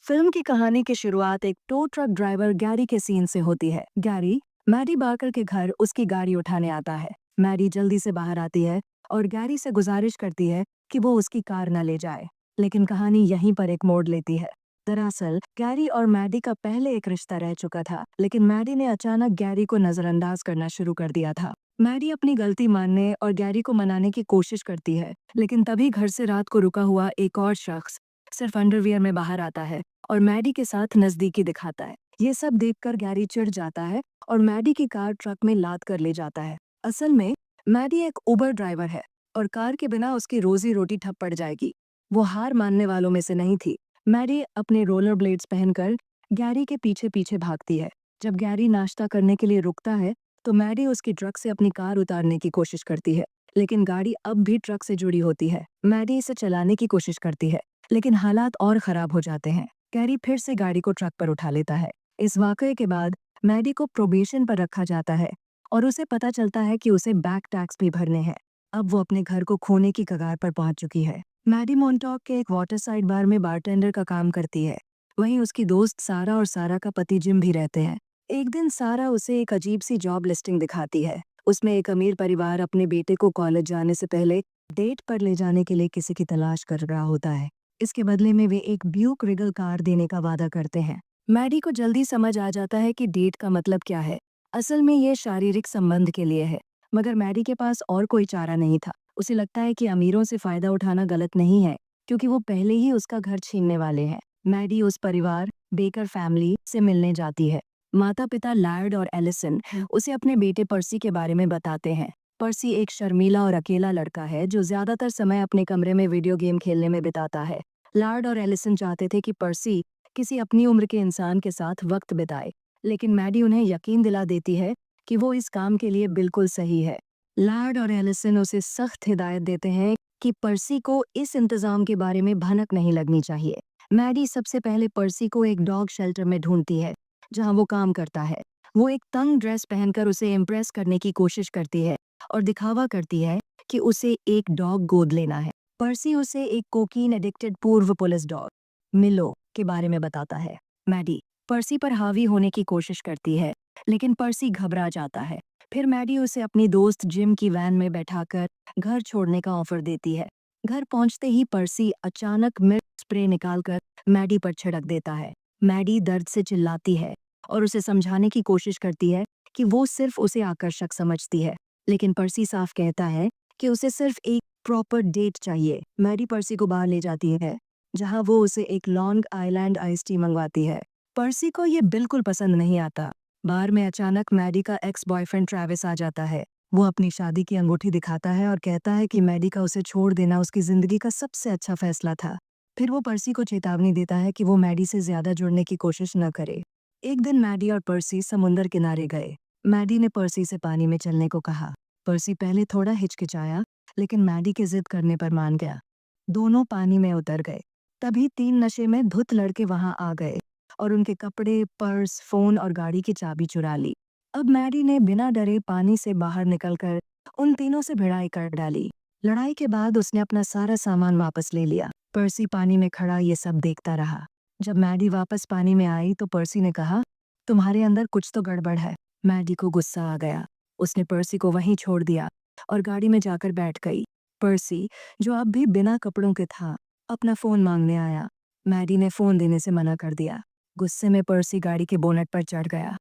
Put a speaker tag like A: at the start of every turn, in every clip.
A: Film की कहानी की शुरुआत एक टो ट्रक ड्राइवर गैरी के सीन से होती है। गैरी मैडी बार्कर के घर उसकी गाड़ी उठाने आता है। मैडी जल्दी से बाहर आती है और गैरी से गुजारिश करती है कि वो उसकी कार न ले जाए। लेकिन कहानी यहीं पर एक मोड़ लेती है। दरअसल गैरी और मैडी का पहले एक रिश्ता रह चुका था, लेकिन मैडी ने अचानक गैरी को नजरअंदाज करना शुरू कर दिया था। मैडी अपनी गलती मानने और गैरी को मनाने की कोशिश करती है, लेकिन तभी घर से रात को रुका हुआ एक और शख्स सिर्फ अंडरवियर में बाहर आता है और मैडी के साथ नजदीकी दिखाता है। ये सब देखकर गैरी चिढ़ जाता है और मैडी की कार ट्रक में लाद कर ले जाता है। असल में मैडी एक उबर ड्राइवर है और कार के बिना उसकी रोजी रोटी ठप पड़ जाएगी। वो हार मानने वालों में से नहीं थी। मैडी अपने रोलर ब्लेड्स पहनकर गैरी के पीछे पीछे भागती है। जब गैरी नाश्ता करने के लिए रुकता है तो मैडी उसकी ट्रक से अपनी कार उतारने की कोशिश करती है, लेकिन गाड़ी अब भी ट्रक से जुड़ी होती है। मैडी इसे चलाने की कोशिश करती है, लेकिन हालात और खराब हो जाते हैं। गैरी फिर से गाड़ी को ट्रक पर उठा लेता है। इस वाकये के बाद मैडी को प्रोबेशन पर रखा जाता है और उसे पता चलता है कि उसे बैक टैक्स भी भरने हैं। अब वो अपने घर को खोने की कगार पर पहुंच चुकी है। मैडी मोन्टॉक के एक वाटर साइड बार में बारटेंडर का काम करती है। वहीं उसकी दोस्त सारा और सारा का पति जिम भी रहते हैं। एक दिन सारा उसे एक अजीब सी जॉब लिस्टिंग दिखाती है। उसमें एक अमीर परिवार अपने बेटे को कॉलेज जाने से पहले डेट पर ले जाने के लिए किसी की तलाश कर रहा होता है। इसके बदले में वे एक ब्यूक रिगल कार देने का वादा करते हैं। मैडी को जल्दी समझ आ जाता है कि डेट का मतलब क्या है। असल में ये शारीरिक संबंध के लिए है, मगर मैडी के पास और कोई चारा नहीं था। उसे लगता है कि अमीरों से फायदा उठाना गलत नहीं है, क्योंकि वो पहले ही उसका घर छीनने वाले हैं। मैडी उस परिवार बेकर फैमिली से मिलने जाती है। माता पिता लायर्ड और एलिसन उसे अपने बेटे पर्सी के बारे में बताते हैं। पर्सी एक शर्मीला और अकेला लड़का है जो ज्यादातर समय अपने कमरे में वीडियो गेम खेलने में बिताता है। लार्ड और एलिसन चाहते थे कि पर्सी किसी अपनी उम्र के इंसान के साथ वक्त बिताए, लेकिन मैडी उन्हें यकीन दिला देती है कि वो इस काम के लिए बिल्कुल सही है। लार्ड और एलिसन उसे सख्त हिदायत देते हैं कि पर्सी को इस इंतजाम के बारे में भनक नहीं लगनी चाहिए। मैडी सबसे पहले पर्सी को एक डॉग शेल्टर में ढूंढती है जहां वो काम करता है। वो एक तंग ड्रेस पहनकर उसे इम्प्रेस करने की कोशिश करती है और दिखावा करती है कि उसे एक डॉग गोद लेना है। पर्सी उसे एक कोकीन एडिक्टेड पूर्व पुलिस डॉग मिलो के बारे में बताता है। मैडी पर्सी पर हावी होने की कोशिश करती है, लेकिन पर्सी घबरा जाता है। फिर मैडी उसे अपनी दोस्त जिम की वैन में बैठाकर घर छोड़ने का ऑफर देती है। घर पहुंचते ही पर्सी अचानक मिर्च स्प्रे निकालकर मैडी पर छिड़क देता है। मैडी दर्द से चिल्लाती है और उसे समझाने की कोशिश करती है कि वो सिर्फ उसे आकर्षक समझती है, लेकिन पर्सी साफ कहता है कि उसे सिर्फ एक प्रॉपर डेट चाहिए। मैडी पर्सी को बाहर ले जाती है, जहां वो उसे एक लॉन्ग आइलैंड आइस टी मंगवाती है। पर्सी को ये बिल्कुल पसंद नहीं आता। बार में अचानक मैडी का एक्स बॉयफ्रेंड ट्रैविस आ जाता है। वो अपनी शादी की अंगूठी दिखाता है और कहता है कि मैडी का उसे छोड़ देना उसकी जिंदगी का सबसे अच्छा फैसला था। फिर वो पर्सी को चेतावनी देता है कि वो मैडी से ज्यादा जुड़ने की कोशिश न करे। एक दिन मैडी और पर्सी समुंदर किनारे गए। मैडी ने पर्सी से पानी में चलने को कहा। पर्सी पहले थोड़ा हिचकिचाया, लेकिन मैडी के जिद करने पर मान गया। दोनों पानी में उतर गए। तभी तीन नशे में धुत लड़के वहां आ गए और उनके कपड़े, पर्स, फोन और गाड़ी की चाबी चुरा ली। अब मैडी ने बिना डरे पानी से बाहर निकलकर उन तीनों से भिड़ाई कर डाली। लड़ाई के बाद उसने अपना सारा सामान वापस ले लिया। पर्सी पानी में खड़ा ये सब देखता रहा। जब मैडी वापस पानी में आई तो पर्सी ने कहा, तुम्हारे अंदर कुछ तो गड़बड़ है। मैडी को गुस्सा आ गया। उसने पर्सी को वहीं छोड़ दिया और गाड़ी में जाकर बैठ गई। पर्सी, जो अब भी बिना कपड़ों के था, अपना फोन मांगने आया। मैडी ने फोन देने से मना कर दिया। गुस्से में पर्सी गाड़ी के बोनट पर चढ़ गया।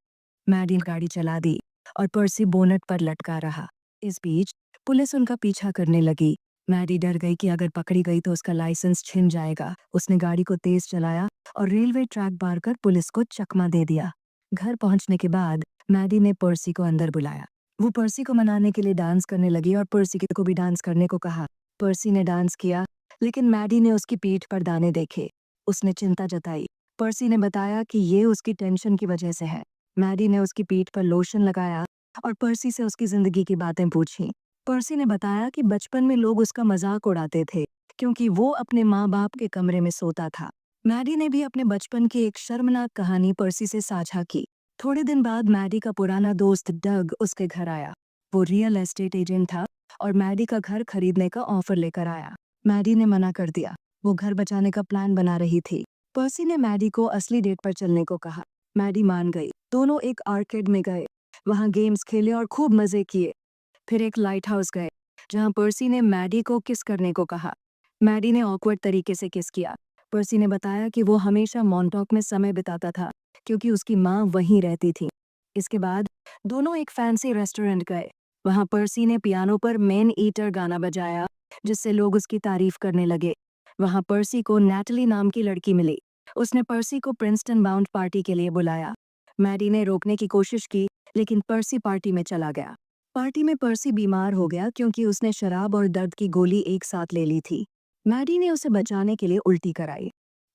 A: मैडी ने गाड़ी चला दी और पर्सी बोनट पर लटका रहा। इस बीच पुलिस उनका पीछा करने लगी। मैडी डर गई कि अगर पकड़ी गई तो उसका लाइसेंस छिन जाएगा। उसने गाड़ी को तेज चलाया और रेलवे ट्रैक पार कर पुलिस को चकमा दे दिया। घर पहुंचने के बाद मैडी ने पर्सी को अंदर बुलाया। वो पर्सी को मनाने के लिए डांस करने लगी और पर्सी को भी डांस करने को कहा। पर्सी ने डांस किया, लेकिन मैडी ने उसकी पीठ पर दाने देखे। उसने चिंता जताई। पर्सी ने बताया कि ये उसकी टेंशन की वजह से है। मैडी ने उसकी पीठ पर लोशन लगाया और पर्सी से उसकी जिंदगी की बातें पूछी। पर्सी ने बताया कि बचपन में लोग उसका मजाक उड़ाते थे क्योंकि वो अपने माँ बाप के कमरे में सोता था। मैडी ने भी अपने बचपन की एक शर्मनाक कहानी पर्सी से साझा की। थोड़े दिन बाद मैडी का पुराना दोस्त डग उसके घर आया। वो रियल एस्टेट एजेंट था और मैडी का घर खरीदने का ऑफर लेकर आया। मैडी ने मना कर दिया। वो घर बचाने का प्लान बना रही थी। पर्सी ने मैडी को असली डेट पर चलने को कहा। मैडी मान गई। दोनों एक आर्केड में गए, वहां गेम्स खेले और खूब मजे किए। फिर एक लाइट हाउस गए, जहां पर्सी ने मैडी को किस करने को कहा। मैडी ने ऑकवर्ड तरीके से किस किया। पर्सी ने बताया कि वो हमेशा मॉन्टॉक में समय बिताता था क्योंकि उसकी माँ वहीं रहती थी। इसके बाद दोनों एक फैंसी रेस्टोरेंट गए। वहां पर्सी ने पियानो पर मैन ईटर गाना बजाया, जिससे लोग उसकी तारीफ करने लगे। वहां पर्सी को नैटली नाम की लड़की मिली। उसने पर्सी को प्रिंसटन बाउंड पार्टी के लिए बुलाया। मैडी ने रोकने की कोशिश की, लेकिन पर्सी पार्टी में चला गया। पार्टी में पर्सी बीमार हो गया क्योंकि उसने शराब और दर्द की गोली एक साथ ले ली थी। मैडी ने उसे बचाने के लिए उल्टी कराई।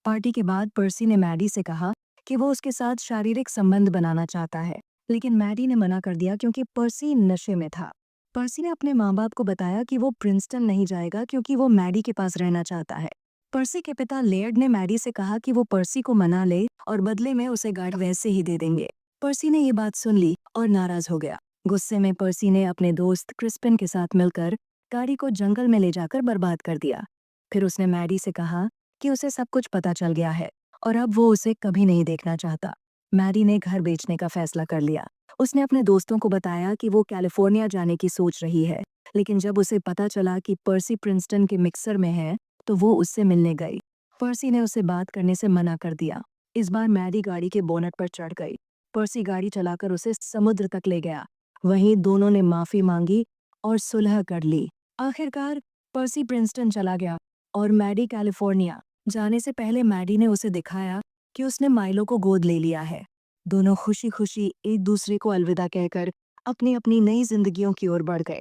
A: पार्टी के बाद पर्सी ने मैडी से कहा कि वो उसके साथ शारीरिक संबंध बनाना चाहता है, लेकिन मैडी ने मना कर दिया क्योंकि पर्सी नशे में था। पर्सी ने अपने माँ बाप को बताया कि वो प्रिंसटन नहीं जाएगा क्योंकि वो मैडी के पास रहना चाहता है। पर्सी के पिता लेयर्ड ने मैडी से कहा कि वो पर्सी को मना ले और बदले में उसे गार्ड वैसे ही दे देंगे। पर्सी ने ये बात सुन ली और नाराज हो गया। गुस्से में पर्सी ने अपने दोस्त क्रिस्पिन के साथ मिलकर गाड़ी को जंगल में ले जाकर बर्बाद कर दिया। फिर उसने मैडी से कहा कि उसे सब कुछ पता चल गया है और अब वो उसे कभी नहीं देखना चाहता। मैडी ने घर बेचने का फैसला कर लिया। उसने अपने दोस्तों को बताया कि वो कैलिफोर्निया जाने की सोच रही है, लेकिन जब उसे पता चला कि पर्सी प्रिंसटन के मिक्सर में है, तो वो उससे मिलने गई। पर्सी ने उसे बात करने से मना कर दिया। इस बार मैडी गाड़ी के बोनट पर चढ़ गई। पर्सी गाड़ी चलाकर उसे समुद्र तक ले गया। वहीं दोनों ने माफी मांगी और सुलह कर ली। आखिरकार पर्सी प्रिंसटन चला गया और मैडी कैलिफोर्निया। जाने से पहले मैडी ने उसे दिखाया कि उसने माइलो को गोद ले लिया है। दोनों खुशी खुशी एक दूसरे को अलविदा कहकर अपनी अपनी नई जिंदगियों की ओर बढ़ गए।